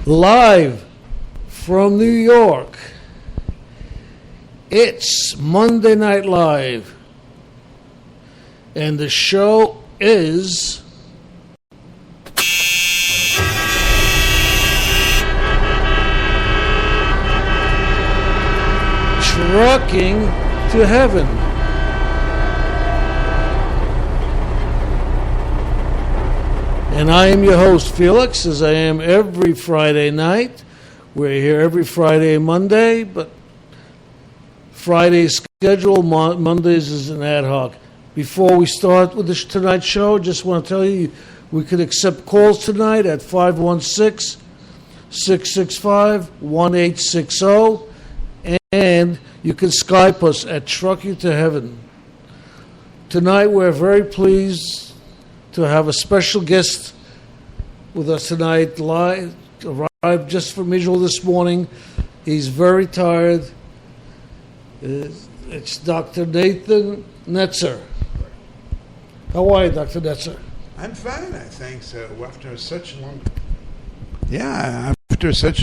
Live from New York, it's Monday Night Live, and the show is Trucking to Heaven. And I am your host, Felix, as I am every Friday night. We're here every Friday and Monday, but Friday's schedule, Mondays is an ad hoc. Before we start with tonight's show, just want to tell you we could accept calls tonight at 516-665-1860, and you can Skype us at Trucking to Heaven. Tonight we're very pleased to have a special guest with us tonight, live, arrived just from Israel this morning. He's very tired. It's Dr. Nathan Netzer. How are you, Dr. Netzer? I'm fine, I think so. After such a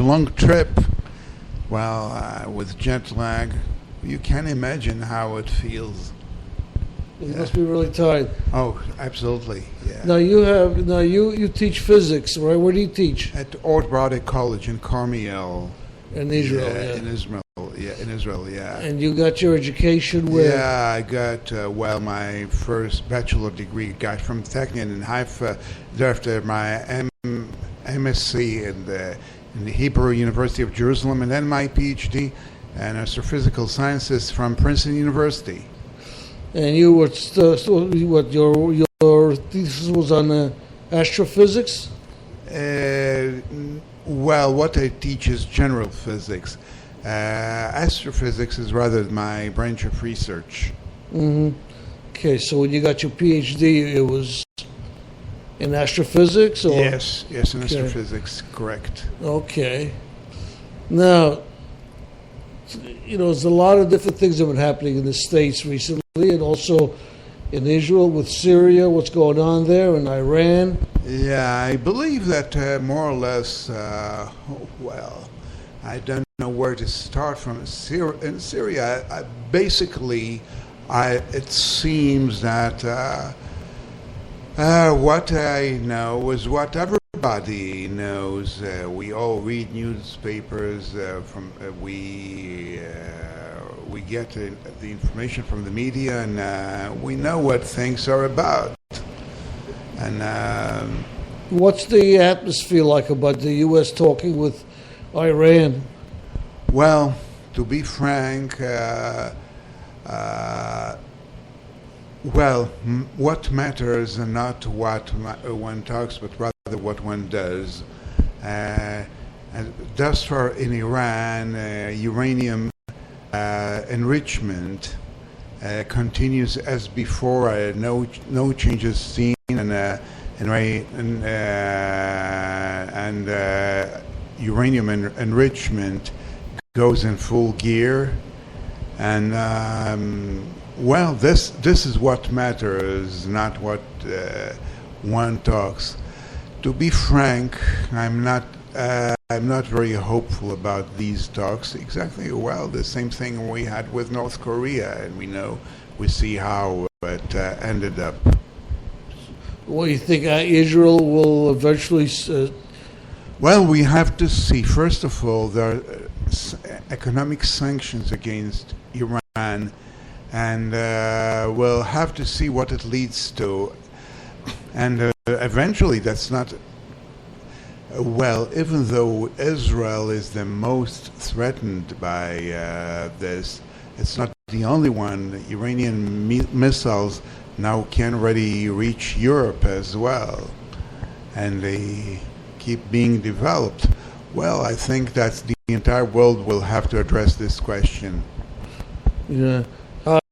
long trip, with jet lag, you can imagine how it feels. You must be really tired. Oh, absolutely. Yeah. Now you teach physics, right? Where do you teach? At Ort Braude College in Carmiel. In Israel, yeah. In Israel, yeah. And you got your education where? Yeah, I got my first bachelor degree got from Technion in Haifa. Thereafter, my MSc in the Hebrew University of Jerusalem, and then my PhD in astrophysical sciences from Princeton University. And you were your thesis was on astrophysics? What I teach is general physics. Astrophysics is rather my branch of research. Mm-hmm. Okay, so when you got your PhD, it was in astrophysics? Or? Yes, in astrophysics, correct. Okay. Now, there's a lot of different things that have been happening in the States recently, and also in Israel with Syria, what's going on there, and Iran. Yeah, I believe that more or less, I don't know where to start from. In Syria, it seems that what I know is what everybody knows. We all read newspapers. We get the information from the media, and we know what things are about. And what's the atmosphere like about the U.S. talking with Iran? Well, to be frank, what matters is not what one talks, but rather what one does. And thus far in Iran, uranium enrichment continues as before. No changes seen, and uranium enrichment goes in full gear. And this is what matters, not what one talks. To be frank, I'm not very hopeful about these talks. Exactly, the same thing we had with North Korea, and we see how it ended up. What do you think Israel will eventually? We have to see. First of all, there are economic sanctions against Iran, and we'll have to see what it leads to. And eventually, that's not. Even though Israel is the most threatened by this, it's not the only one. Iranian missiles now can already reach Europe as well, and they keep being developed. I think that the entire world will have to address this question. Yeah.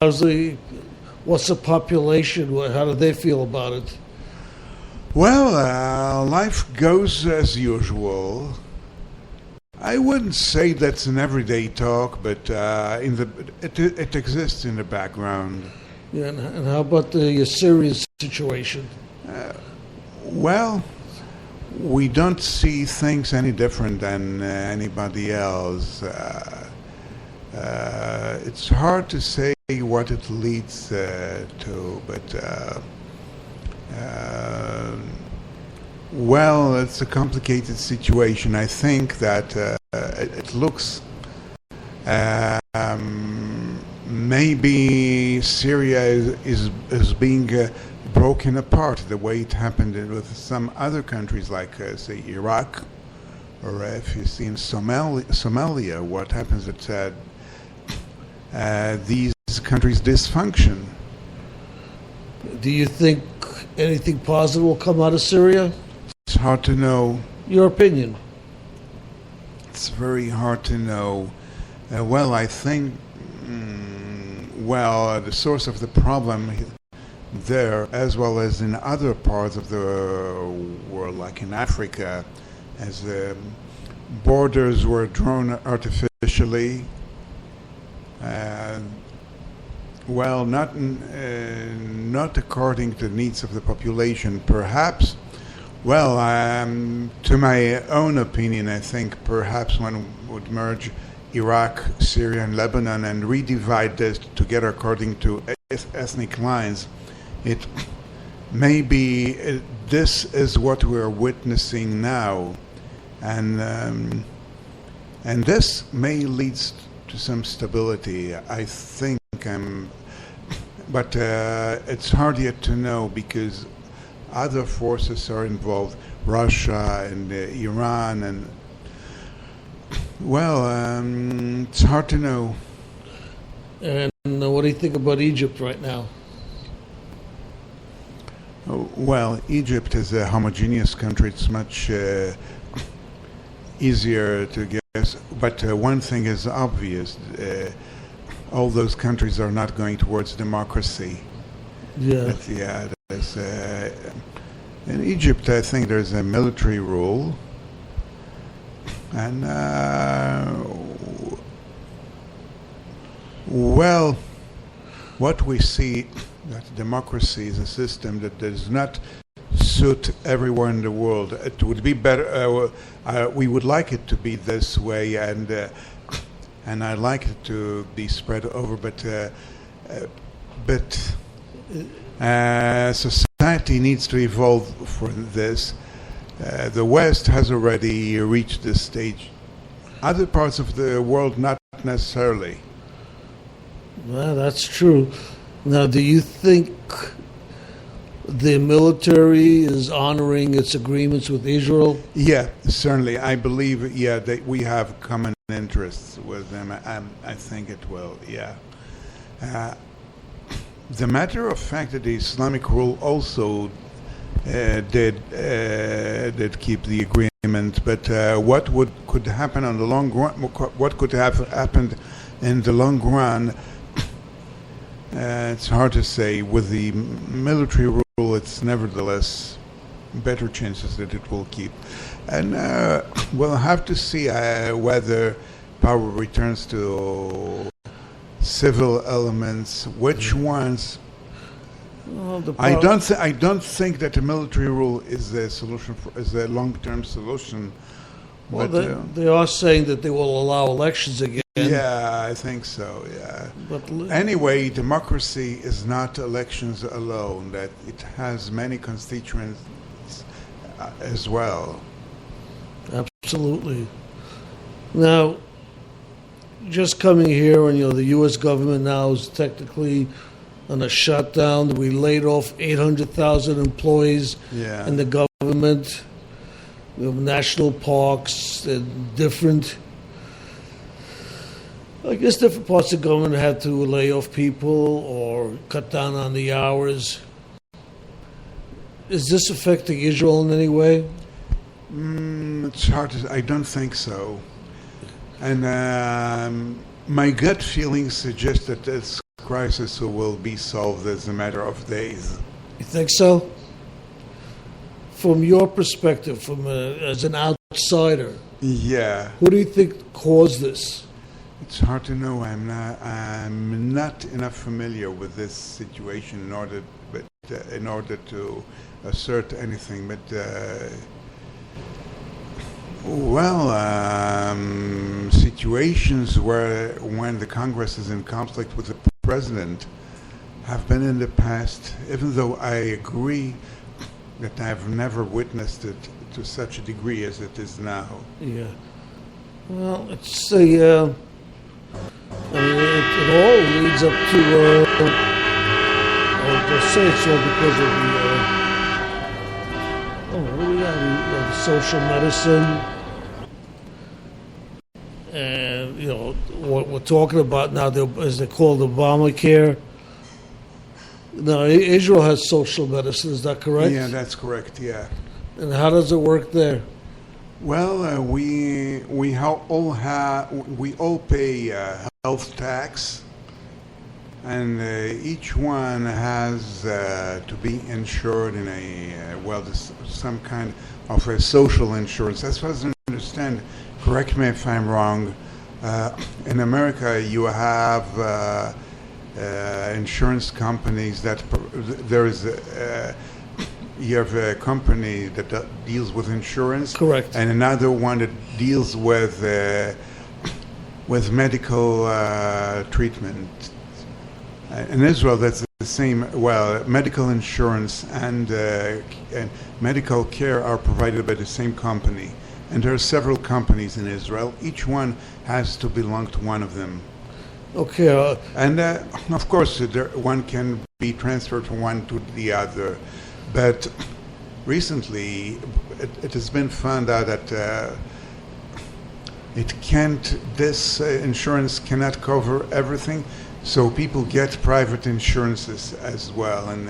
What's the population? How do they feel about it? Life goes as usual. I wouldn't say that's an everyday talk, but it exists in the background. Yeah, and how about the Syrian situation? we don't see things any different than anybody else. It's hard to say what it leads to, but well, it's a complicated situation. I think that it looks maybe Syria is being broken apart the way it happened with some other countries like, say, Iraq, or if you see in Somalia, what happens at these countries dysfunction. Do you think anything positive will come out of Syria? It's hard to know. Your opinion? It's very hard to know. Well, I think, the source of the problem there, as well as in other parts of the world, like in Africa, as borders were drawn artificially, not according to the needs of the population, perhaps. Well, to my own opinion, I think perhaps one would merge Iraq, Syria, and Lebanon and redivide this together according to ethnic lines. It may be this is what we're witnessing now, and this may lead to some stability. I think, but it's hard yet to know because other forces are involved, Russia and Iran, and it's hard to know. And what do you think about Egypt right now? Well, Egypt is a homogeneous country. It's much easier to guess. But one thing is obvious. All those countries are not going towards democracy. Yeah. In Egypt, I think there's a military rule. And, what we see, that democracy is a system that does not suit everyone in the world. It would be better, we would like it to be this way, and I'd like it to be spread over, but society needs to evolve for this. The West has already reached this stage. Other parts of the world, not necessarily. Well, that's true. Now, do you think the military is honoring its agreements with Israel? Yeah, certainly. I believe, that we have common interests with them. I think it will, yeah. The matter of fact that the Islamic rule also did keep the agreement, but what could happen on the long run? What could have happened in the long run? It's hard to say. With the military rule, it's nevertheless better chances that it will keep. And we'll have to see whether power returns to civil elements. Which ones? Well, I don't think that a military rule is a solution. Is a long-term solution. Well, they are saying that they will allow elections again. Yeah, I think so, yeah. But anyway, democracy is not elections alone, that it has many constituents as well. Absolutely. Now, just coming here, and the U.S. government now is technically on a shutdown. We laid off 800,000 employees in the government. We have national parks and different parts of government had to lay off people or cut down on the hours. Is this affecting Israel in any way? It's hard to say. I don't think so. And my gut feeling suggests that this crisis will be solved as a matter of days. You think so? From your perspective, as an outsider, who do you think caused this? It's hard to know. I'm not enough familiar with this situation in order to assert anything. But Well, situations where when the Congress is in conflict with the president have been in the past, even though I agree that I've never witnessed it to such a degree as it is now. Yeah. Well, it's a. I mean, it all leads up to. I'll say it's all because of the. What do we got? We have social medicine, and what we're talking about now is they called Obamacare. Now, Israel has social medicine. Is that correct? Yeah, that's correct. Yeah. And how does it work there? Well, we all pay health tax, and each one has to be insured in some kind of a social insurance. As far as I understand, correct me if I'm wrong. In America, you have insurance companies you have a company that deals with insurance. Correct. And another one that deals with medical treatment. In Israel, that's the same. Well, medical insurance and medical care are provided by the same company. And there are several companies in Israel. Each one has to belong to one of them. Okay. And of course, one can be transferred from one to the other. But recently, it has been found out that this insurance cannot cover everything, so people get private insurances as well. And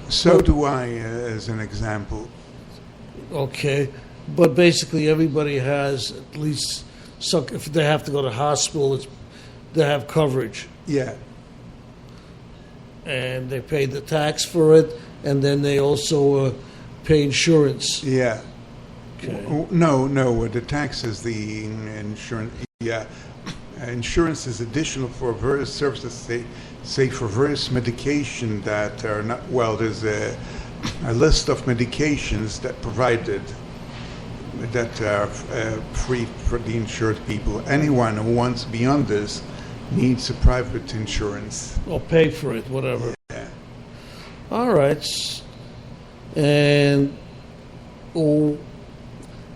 so do I, as an example. Okay. But basically, everybody has at least some. If they have to go to hospital, they have coverage. Yeah. And they pay the tax for it, and then they also pay insurance. Yeah. Okay. No, the tax is the insurance. Yeah. Insurance is additional for various services, say for various medication that are not, well, there's a list of medications that provided that are free for the insured people. Anyone who wants beyond this needs a private insurance. Or pay for it, whatever. Yeah. All right. And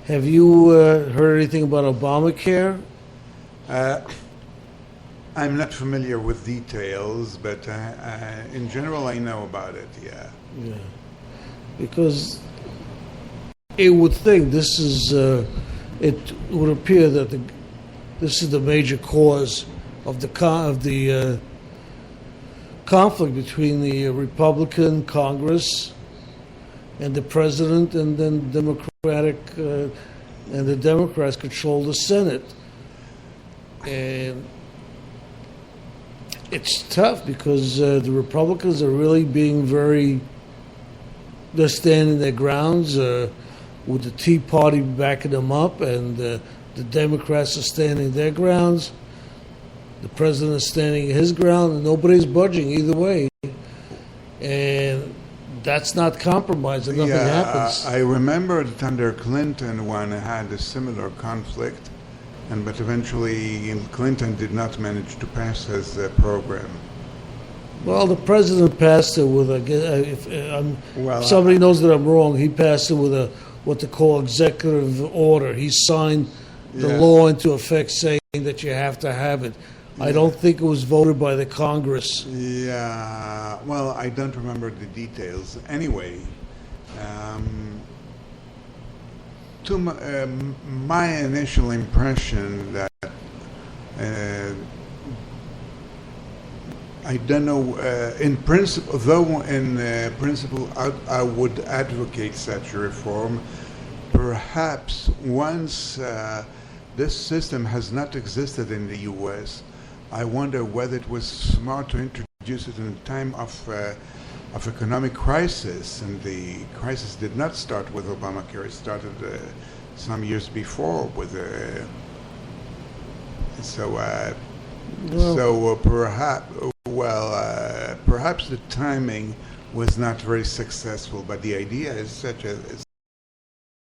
have you heard anything about Obamacare? I'm not familiar with details, but in general I know about it, yeah. Yeah. Because it would think this is, it would appear that this is the major cause of the conflict between the Republican Congress and the president, and then the Democrats control the Senate, and it's tough because the Republicans are really being they're standing their grounds with the Tea Party backing them up, and the Democrats are standing their grounds. The president is standing his ground, and nobody's budging either way. And that's not compromise, and nothing happens. I remember that under Clinton, one had a similar conflict, but eventually Clinton did not manage to pass his program. Well, the president passed it with if somebody knows that I'm wrong, he passed it with what they call executive order. He signed the law into effect saying that you have to have it. I don't think it was voted by the Congress. Yeah, well, I don't remember the details. Anyway, to my initial impression that I don't know, in principle, though in principle I would advocate such a reform, perhaps once this system has not existed in the U.S., I wonder whether it was smart to introduce it in a time of economic crisis, and the crisis did not start with Obamacare. It started some years before with perhaps the timing was not very successful, but the idea is such as